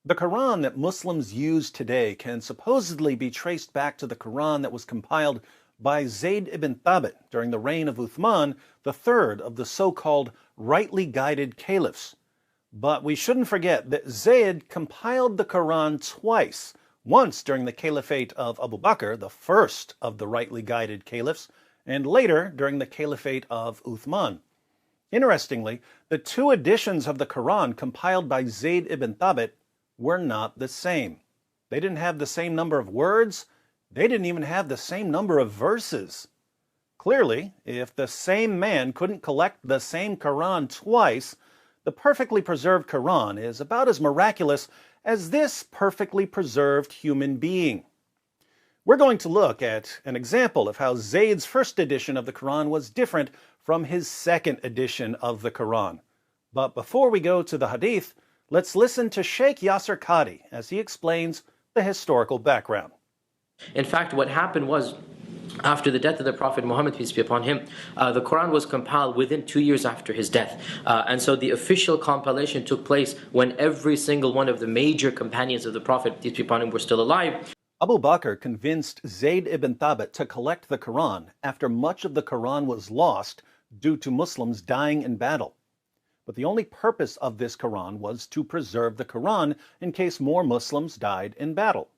The Quran that Muslims use today can supposedly be traced back to the Quran that was compiled by Zayd ibn Thabit during the reign of Uthman, the third of the so-called rightly guided caliphs. But we shouldn't forget that Zayd compiled the Quran twice, once during the caliphate of Abu Bakr, the first of the rightly guided caliphs, and later during the caliphate of Uthman. Interestingly, the two editions of the Quran compiled by Zayd ibn Thabit were not the same. They didn't have the same number of words. They didn't even have the same number of verses. Clearly, if the same man couldn't collect the same Quran twice, the perfectly preserved Quran is about as miraculous as this perfectly preserved human being. We're going to look at an example of how Zayd's first edition of the Quran was different from his second edition of the Quran. But before we go to the hadith, let's listen to Sheikh Yasser Qadhi as he explains the historical background. In fact, what happened was, after the death of the Prophet Muhammad, peace be upon him, the Quran was compiled within 2 years after his death. And so the official compilation took place when every single one of the major companions of the Prophet, peace be upon him, were still alive. Abu Bakr convinced Zayd ibn Thabit to collect the Quran after much of the Quran was lost due to Muslims dying in battle. But the only purpose of this Quran was to preserve the Quran in case more Muslims died in battle.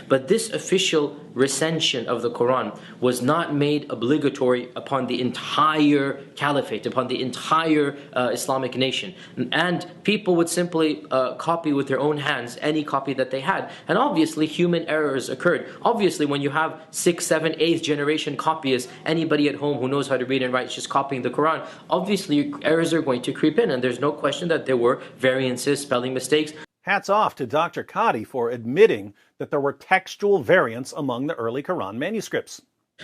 But this official recension of the Quran was not made obligatory upon the entire caliphate, upon the entire Islamic nation. And people would simply copy with their own hands any copy that they had. And obviously human errors occurred. Obviously when you have 6th, 7th, 8th generation copyists, anybody at home who knows how to read and write is just copying the Quran, obviously errors are going to creep in. And there's no question that there were variances, spelling mistakes. Hats off to Dr. Qadhi for admitting that there were textual variants among the early Quran manuscripts.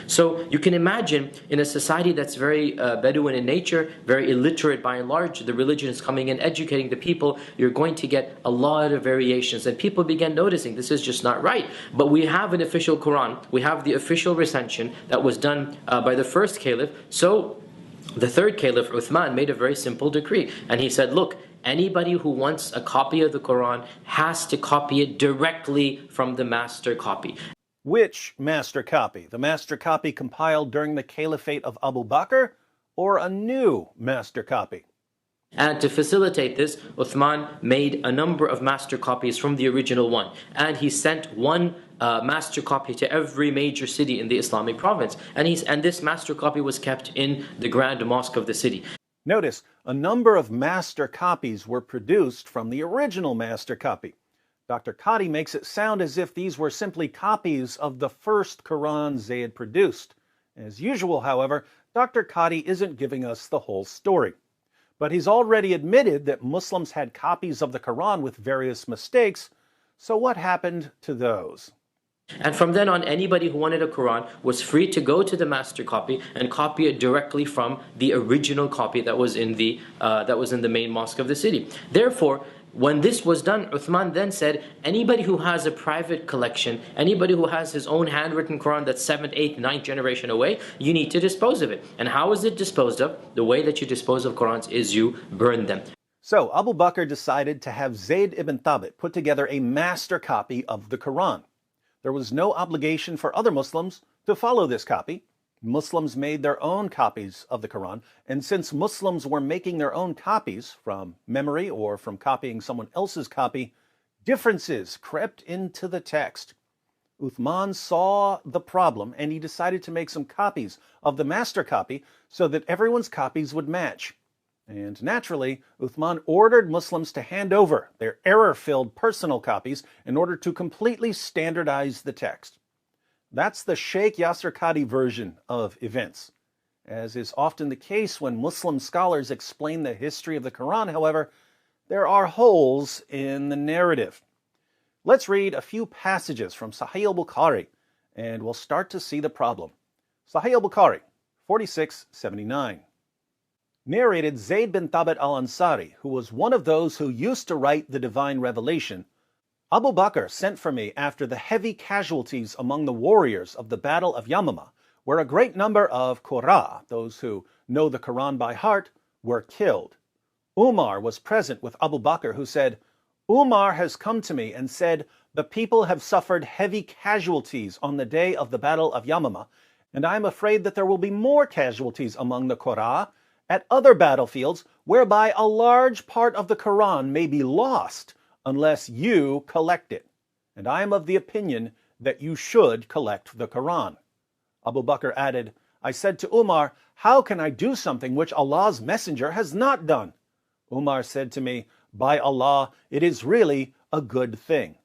So you can imagine in a society that's very Bedouin in nature, very illiterate by and large, the religion is coming in, educating the people, you're going to get a lot of variations. And people began noticing this is just not right. But we have an official Quran, we have the official recension that was done by the first caliph. So the third caliph, Uthman, made a very simple decree. And he said, look, anybody who wants a copy of the Quran has to copy it directly from the master copy. Which master copy? The master copy compiled during the caliphate of Abu Bakr, or a new master copy? And to facilitate this, Uthman made a number of master copies from the original one. And he sent one master copy to every major city in the Islamic province. And this master copy was kept in the Grand Mosque of the city. Notice, a number of master copies were produced from the original master copy. Dr. Qadhi makes it sound as if these were simply copies of the first Quran Zayd produced. As usual, however, Dr. Qadhi isn't giving us the whole story. But he's already admitted that Muslims had copies of the Quran with various mistakes, so what happened to those? And from then on, anybody who wanted a Quran was free to go to the master copy and copy it directly from the original copy that was in the main mosque of the city. Therefore, when this was done, Uthman then said, anybody who has a private collection, anybody who has his own handwritten Quran that's 7th, 8th, 9th generation away, you need to dispose of it. And how is it disposed of? The way that you dispose of Qurans is you burn them. So Abu Bakr decided to have Zayd ibn Thabit put together a master copy of the Quran. There was no obligation for other Muslims to follow this copy. Muslims made their own copies of the Quran, and since Muslims were making their own copies from memory or from copying someone else's copy, differences crept into the text. Uthman saw the problem, and he decided to make some copies of the master copy so that everyone's copies would match. And naturally, Uthman ordered Muslims to hand over their error-filled personal copies in order to completely standardize the text. That's the Sheikh Yasser Qadhi version of events. As is often the case when Muslim scholars explain the history of the Quran, however, there are holes in the narrative. Let's read a few passages from Sahih al-Bukhari, and we'll start to see the problem. Sahih al-Bukhari, 4679. Narrated Zayd bin Thabit al-Ansari, who was one of those who used to write the divine revelation, Abu Bakr sent for me after the heavy casualties among the warriors of the Battle of Yamama, where a great number of Qurra, those who know the Quran by heart, were killed. Umar was present with Abu Bakr, who said, Umar has come to me and said, the people have suffered heavy casualties on the day of the Battle of Yamama, and I am afraid that there will be more casualties among the Qur'an at other battlefields whereby a large part of the Quran may be lost unless you collect it. And I am of the opinion that you should collect the Quran. Abu Bakr added, I said to Umar, how can I do something which Allah's Messenger has not done? Umar said to me, by Allah, it is really a good thing.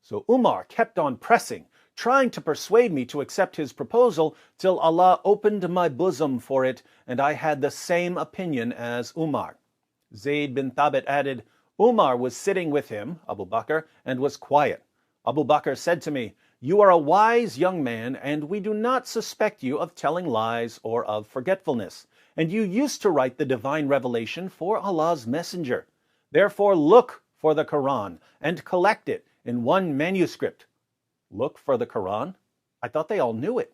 So Umar kept on pressing, trying to persuade me to accept his proposal till Allah opened my bosom for it, and I had the same opinion as Umar. Zayd bin Thabit added, Umar was sitting with him, Abu Bakr, and was quiet. Abu Bakr said to me, you are a wise young man, and we do not suspect you of telling lies or of forgetfulness, and you used to write the divine revelation for Allah's Messenger. Therefore look for the Quran and collect it in one manuscript. Look for the Quran? I thought they all knew it.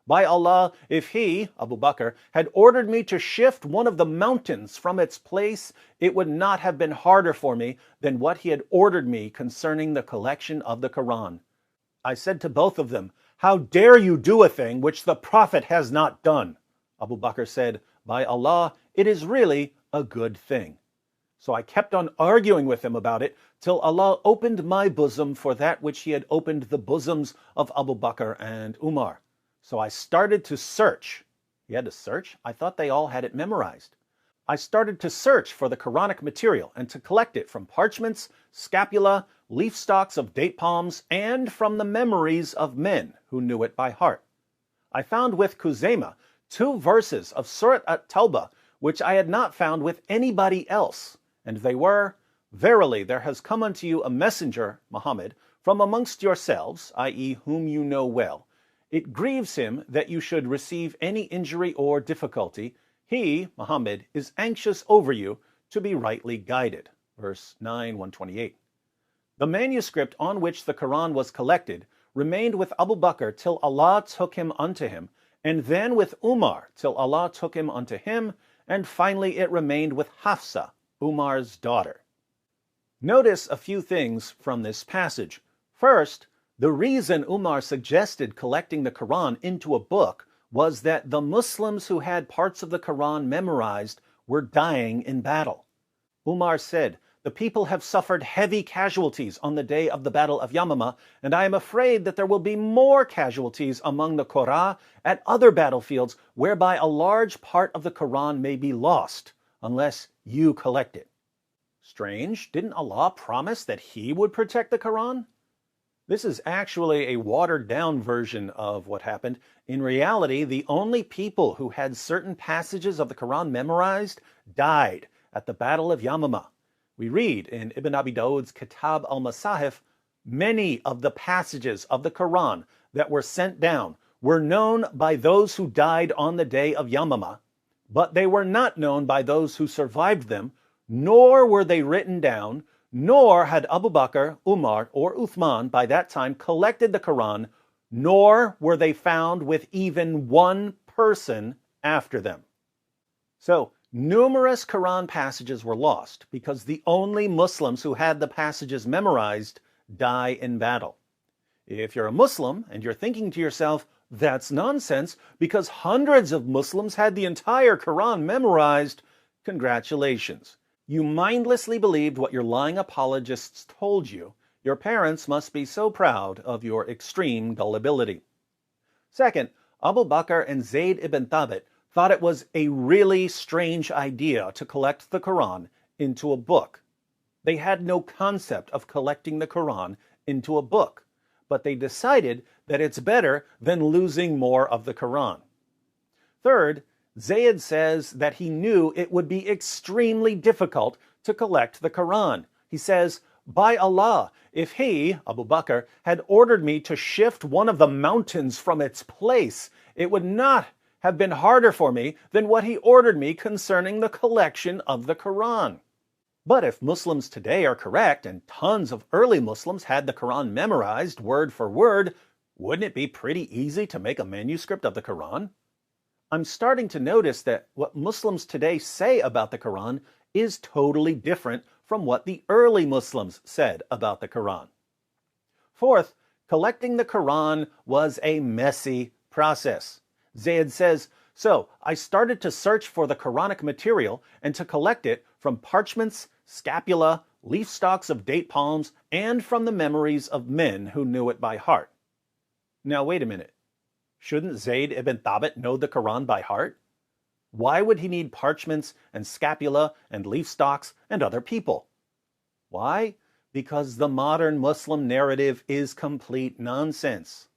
By Allah, if he, Abu Bakr, had ordered me to shift one of the mountains from its place, it would not have been harder for me than what he had ordered me concerning the collection of the Quran. I said to both of them, how dare you do a thing which the Prophet has not done? Abu Bakr said, by Allah, it is really a good thing. So I kept on arguing with him about it till Allah opened my bosom for that which he had opened the bosoms of Abu Bakr and Umar. So I started to search. He had to search? I thought they all had it memorized. I started to search for the Quranic material and to collect it from parchments, scapula, leaf stalks of date palms, and from the memories of men who knew it by heart. I found with Khuzaymah 2 verses of Surat at-Tawbah which I had not found with anybody else, and they were, verily there has come unto you a messenger, Muhammad, from amongst yourselves, i.e. whom you know well. It grieves him that you should receive any injury or difficulty. He, Muhammad, is anxious over you to be rightly guided. Verse 9, 128. The manuscript on which the Quran was collected remained with Abu Bakr till Allah took him unto him, and then with Umar till Allah took him unto him, and finally it remained with Hafsa, Umar's daughter. Notice a few things from this passage. First, the reason Umar suggested collecting the Quran into a book was that the Muslims who had parts of the Quran memorized were dying in battle. Umar said, the people have suffered heavy casualties on the day of the Battle of Yamama, and I am afraid that there will be more casualties among the Qur'an at other battlefields whereby a large part of the Quran may be lost unless you collect it. Strange, didn't Allah promise that He would protect the Quran? This is actually a watered-down version of what happened. In reality, the only people who had certain passages of the Quran memorized died at the Battle of Yamama. We read in Ibn Abi Dawud's Kitab al-Masahif, many of the passages of the Quran that were sent down were known by those who died on the day of Yamama, but they were not known by those who survived them, nor were they written down, nor had Abu Bakr, Umar, or Uthman by that time collected the Quran, nor were they found with even one person after them. So, numerous Quran passages were lost because the only Muslims who had the passages memorized die in battle. If you're a Muslim and you're thinking to yourself, that's nonsense because hundreds of Muslims had the entire Quran memorized, congratulations. You mindlessly believed what your lying apologists told you. Your parents must be so proud of your extreme gullibility. Second, Abu Bakr and Zayd ibn Thabit thought it was a really strange idea to collect the Quran into a book. They had no concept of collecting the Quran into a book, but they decided that it's better than losing more of the Quran. Third, Zayd says that he knew it would be extremely difficult to collect the Quran. He says, by Allah, if he, Abu Bakr, had ordered me to shift one of the mountains from its place, it would not have been harder for me than what he ordered me concerning the collection of the Quran. But if Muslims today are correct and tons of early Muslims had the Quran memorized word for word, wouldn't it be pretty easy to make a manuscript of the Quran? I'm starting to notice that what Muslims today say about the Quran is totally different from what the early Muslims said about the Quran. Fourth, collecting the Quran was a messy process. Zayd says, "So I started to search for the Quranic material and to collect it from parchments, scapula, leaf stalks of date palms, and from the memories of men who knew it by heart." Now wait a minute. Shouldn't Zayd ibn Thabit know the Quran by heart? Why would he need parchments and scapula and leaf stalks and other people? Why? Because the modern Muslim narrative is complete nonsense.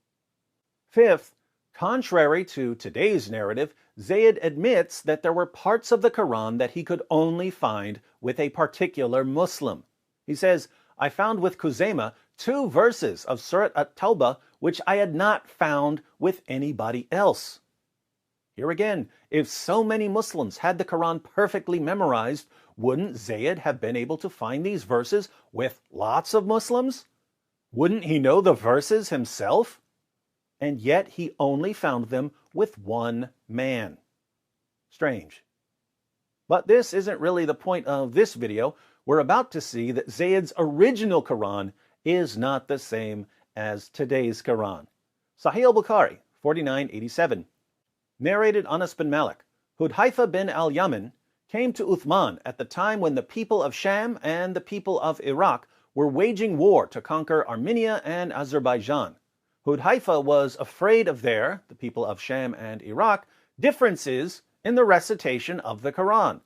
Fifth, contrary to today's narrative, Zayd admits that there were parts of the Quran that he could only find with a particular Muslim. He says, "I found with Khuzaymah 2 verses of Surat at-Tawbah which I had not found with anybody else." Here again, if so many Muslims had the Quran perfectly memorized, wouldn't Zayd have been able to find these verses with lots of Muslims? Wouldn't he know the verses himself? And yet he only found them with one man. Strange. But this isn't really the point of this video. We're about to see that Zayd's original Quran is not the same as today's Quran. Sahih al-Bukhari, 4987. Narrated Anas bin Malik, Hudhaifa bin al-Yaman came to Uthman at the time when the people of Sham and the people of Iraq were waging war to conquer Armenia and Azerbaijan. Hudhaifa was afraid of the people of Sham and Iraq, differences in the recitation of the Quran.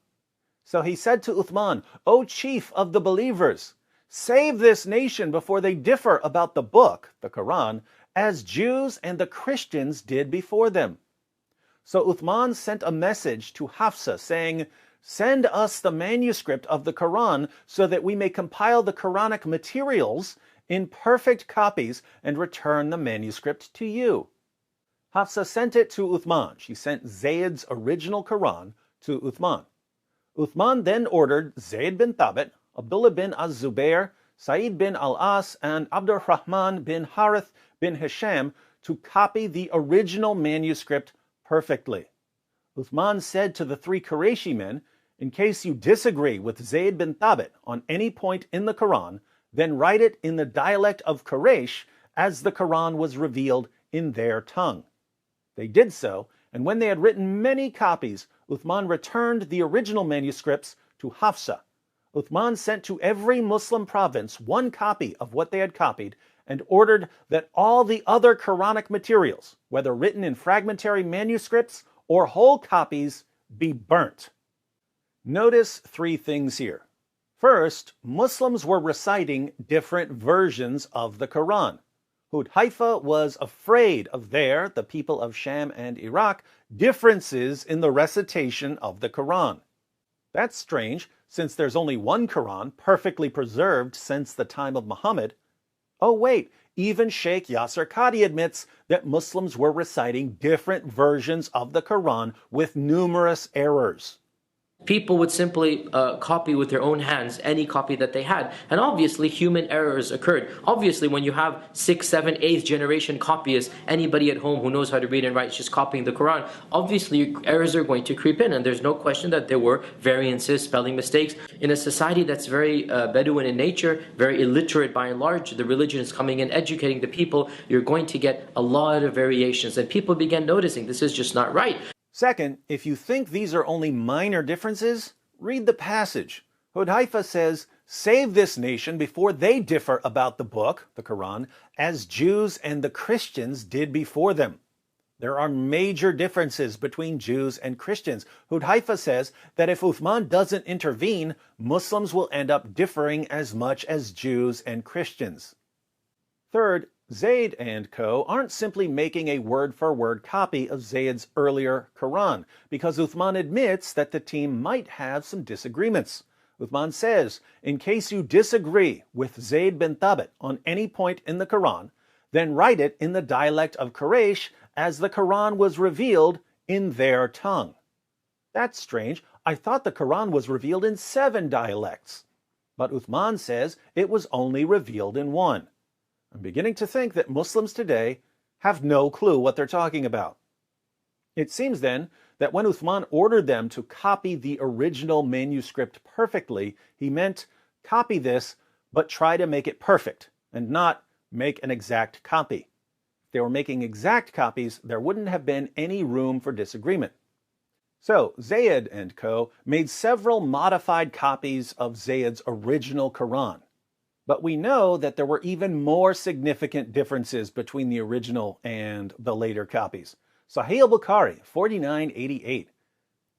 So he said to Uthman, "O chief of the believers, save this nation before they differ about the book, the Quran, as Jews and the Christians did before them." So Uthman sent a message to Hafsa saying, "Send us the manuscript of the Quran so that we may compile the Quranic materials in perfect copies and return the manuscript to you." Hafsa sent it to Uthman. She sent Zayd's original Quran to Uthman. Uthman then ordered Zayd bin Thabit, Abdullah bin az-Zubair, Sa'id bin al-As, and Abdurrahman bin Harith bin Hisham to copy the original manuscript perfectly. Uthman said to the 3 Qurayshi men, "In case you disagree with Zayd bin Thabit on any point in the Quran, then write it in the dialect of Quraysh as the Quran was revealed in their tongue." They did so, and when they had written many copies, Uthman returned the original manuscripts to Hafsa. Uthman sent to every Muslim province 1 copy of what they had copied and ordered that all the other Quranic materials, whether written in fragmentary manuscripts or whole copies, be burnt. Notice 3 things here. First, Muslims were reciting different versions of the Quran. Hudhaifa was afraid of the people of Sham and Iraq, differences in the recitation of the Quran. That's strange, since there's only one Quran perfectly preserved since the time of Muhammad. Oh wait, even Sheikh Yasser Qadi admits that Muslims were reciting different versions of the Quran with numerous errors. People would simply copy with their own hands any copy that they had. And obviously, human errors occurred. Obviously, when you have 6th, 7th, 8th generation copyists, anybody at home who knows how to read and write is just copying the Quran, obviously errors are going to creep in. And there's no question that there were variances, spelling mistakes. In a society that's very Bedouin in nature, very illiterate by and large, the religion is coming in, educating the people, you're going to get a lot of variations. And people began noticing this is just not right. Second, if you think these are only minor differences, read the passage. Hudhaifa says, "Save this nation before they differ about the book, the Quran, as Jews and the Christians did before them." There are major differences between Jews and Christians. Hudhaifa says that if Uthman doesn't intervene, Muslims will end up differing as much as Jews and Christians. Third, Zayd and co. aren't simply making a word-for-word copy of Zayd's earlier Quran, because Uthman admits that the team might have some disagreements. Uthman says, "In case you disagree with Zayd bin Thabit on any point in the Quran, then write it in the dialect of Quraysh as the Quran was revealed in their tongue." That's strange. I thought the Quran was revealed in 7 dialects. But Uthman says it was only revealed in 1. I'm beginning to think that Muslims today have no clue what they're talking about. It seems then that when Uthman ordered them to copy the original manuscript perfectly, he meant copy this, but try to make it perfect and not make an exact copy. If they were making exact copies, there wouldn't have been any room for disagreement. So Zayd and co. made several modified copies of Zayd's original Quran. But we know that there were even more significant differences between the original and the later copies. Sahih al-Bukhari, 4988.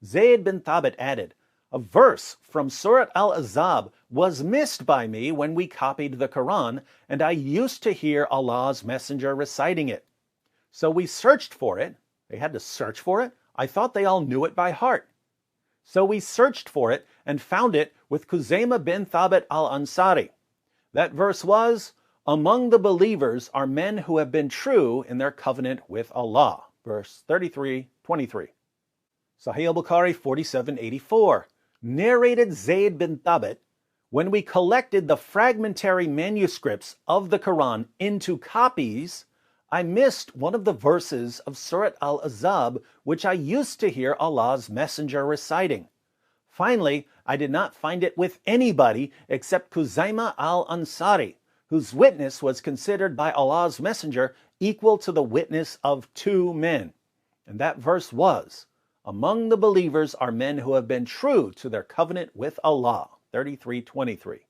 Zayd bin Thabit added, "A verse from Surat al-Ahzab was missed by me when we copied the Quran, and I used to hear Allah's Messenger reciting it. So we searched for it." They had to search for it? I thought they all knew it by heart. "So we searched for it and found it with Khuzaymah bin Thabit al-Ansari. That verse was, 'Among the believers are men who have been true in their covenant with Allah.'" Verse 33-23. Sahih al-Bukhari 4784. Narrated Zayd bin Thabit, "When we collected the fragmentary manuscripts of the Quran into copies, I missed one of the verses of Surat al-Ahzab which I used to hear Allah's Messenger reciting. Finally, I did not find it with anybody except Khuzaymah al-Ansari, whose witness was considered by Allah's Messenger equal to the witness of 2 men. And that verse was, 'Among the believers are men who have been true to their covenant with Allah.' 33:23.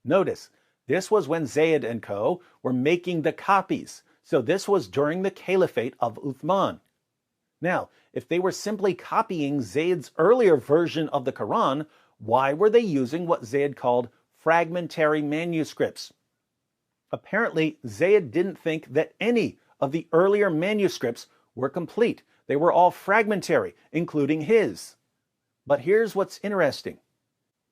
Notice, this was when Zayd and co. were making the copies, so this was during the caliphate of Uthman. Now, if they were simply copying Zayd's earlier version of the Quran, why were they using what Zayd called fragmentary manuscripts? Apparently, Zayd didn't think that any of the earlier manuscripts were complete. They were all fragmentary, including his. But here's what's interesting.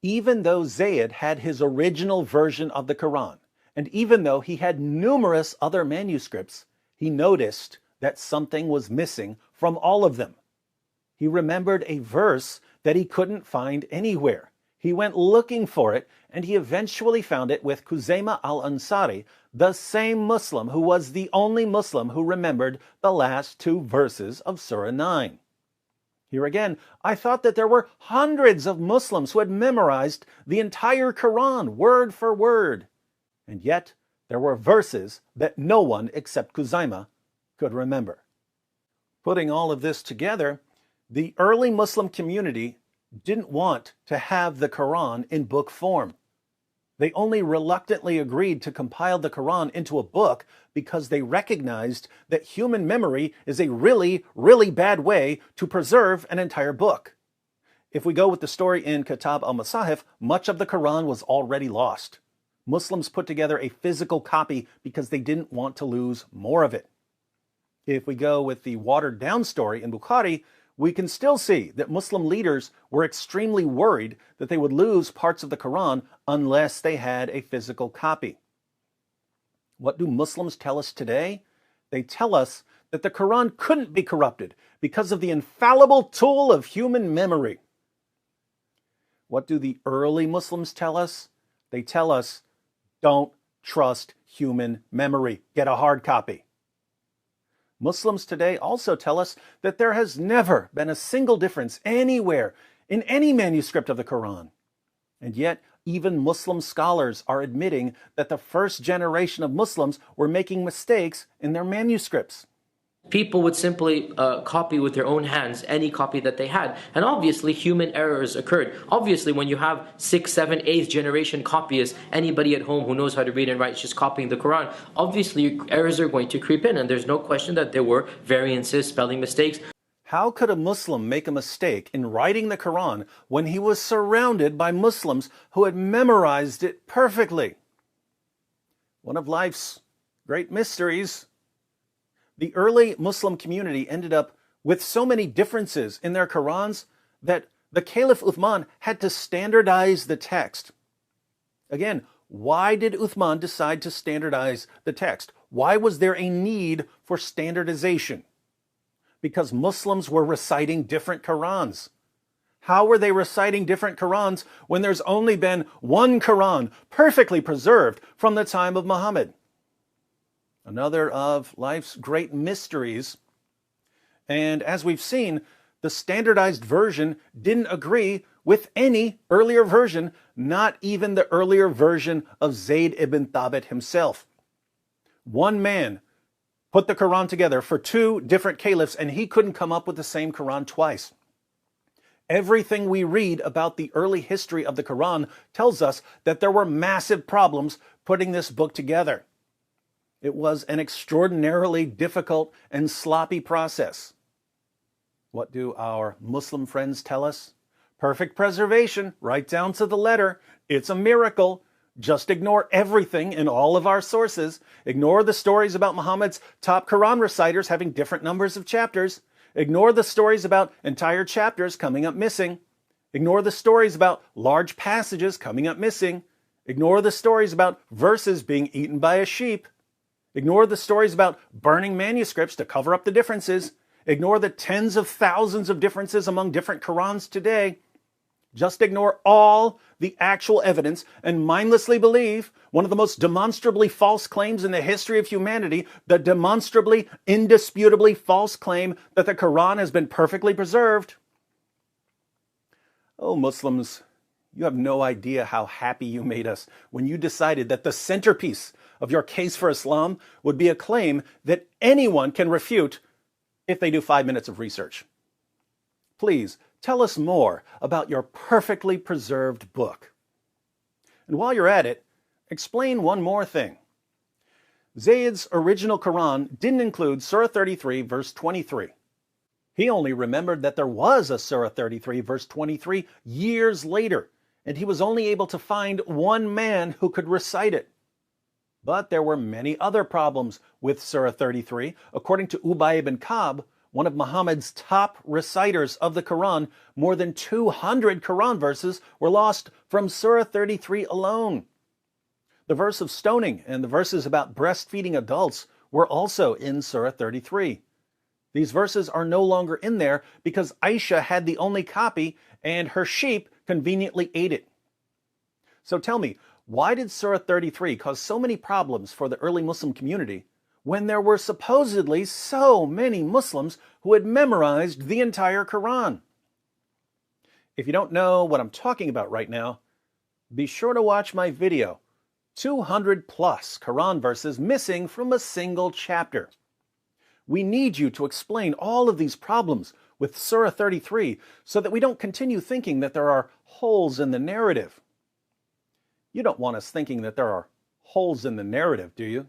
Even though Zayd had his original version of the Quran, and even though he had numerous other manuscripts, he noticed that something was missing from all of them. He remembered a verse that he couldn't find anywhere. He went looking for it, and he eventually found it with Khuzaymah al-Ansari, the same Muslim who was the only Muslim who remembered the last 2 verses of Surah 9. Here again, I thought that there were hundreds of Muslims who had memorized the entire Quran word for word. And yet, there were verses that no one except Khuzaymah could remember. Putting all of this together, the early Muslim community didn't want to have the Quran in book form. They only reluctantly agreed to compile the Quran into a book because they recognized that human memory is a really, really bad way to preserve an entire book. If we go with the story in Kitab al-Masahif, much of the Quran was already lost. Muslims put together a physical copy because they didn't want to lose more of it. If we go with the watered-down story in Bukhari, we can still see that Muslim leaders were extremely worried that they would lose parts of the Quran unless they had a physical copy. What do Muslims tell us today? They tell us that the Quran couldn't be corrupted because of the infallible tool of human memory. What do the early Muslims tell us? They tell us, don't trust human memory. Get a hard copy. Muslims today also tell us that there has never been a single difference anywhere in any manuscript of the Quran. And yet, even Muslim scholars are admitting that the first generation of Muslims were making mistakes in their manuscripts. People would simply copy with their own hands any copy that they had. And obviously, human errors occurred. Obviously, when you have 6th, 7th, 8th generation copyists, anybody at home who knows how to read and write is just copying the Quran, obviously errors are going to creep in. And there's no question that there were variances, spelling mistakes. How could a Muslim make a mistake in writing the Quran when he was surrounded by Muslims who had memorized it perfectly? One of life's great mysteries. The early Muslim community ended up with so many differences in their Qurans that the Caliph Uthman had to standardize the text. Again, why did Uthman decide to standardize the text? Why was there a need for standardization? Because Muslims were reciting different Qurans. How were they reciting different Qurans when there's only been one Quran perfectly preserved from the time of Muhammad? Another of life's great mysteries. And as we've seen, the standardized version didn't agree with any earlier version, not even the earlier version of Zayd ibn Thabit himself. One man put the Quran together for two different caliphs, and he couldn't come up with the same Quran twice. Everything we read about the early history of the Quran tells us that there were massive problems putting this book together. It was an extraordinarily difficult and sloppy process. What do our Muslim friends tell us? Perfect preservation, right down to the letter. It's a miracle. Just ignore everything in all of our sources. Ignore the stories about Muhammad's top Quran reciters having different numbers of chapters. Ignore the stories about entire chapters coming up missing. Ignore the stories about large passages coming up missing. Ignore the stories about verses being eaten by a sheep. Ignore the stories about burning manuscripts to cover up the differences. Ignore the tens of thousands of differences among different Qurans today. Just ignore all the actual evidence and mindlessly believe one of the most demonstrably false claims in the history of humanity, the demonstrably, indisputably false claim that the Quran has been perfectly preserved. Oh, Muslims, you have no idea how happy you made us when you decided that the centerpiece of your case for Islam would be a claim that anyone can refute if they do 5 minutes of research. Please, tell us more about your perfectly preserved book. And while you're at it, explain one more thing. Zayd's original Quran didn't include Surah 33, verse 23. He only remembered that there was a Surah 33, verse 23 years later, and he was only able to find one man who could recite it. But there were many other problems with Surah 33. According to Ubay ibn Ka'b, one of Muhammad's top reciters of the Quran, more than 200 Quran verses were lost from Surah 33 alone. The verse of stoning and the verses about breastfeeding adults were also in Surah 33. These verses are no longer in there because Aisha had the only copy and her sheep conveniently ate it. So tell me, why did Surah 33 cause so many problems for the early Muslim community when there were supposedly so many Muslims who had memorized the entire Quran? If you don't know what I'm talking about right now, be sure to watch my video, 200 plus Quran verses missing from a single chapter. We need you to explain all of these problems with Surah 33 so that we don't continue thinking that there are holes in the narrative. You don't want us thinking that there are holes in the narrative, do you?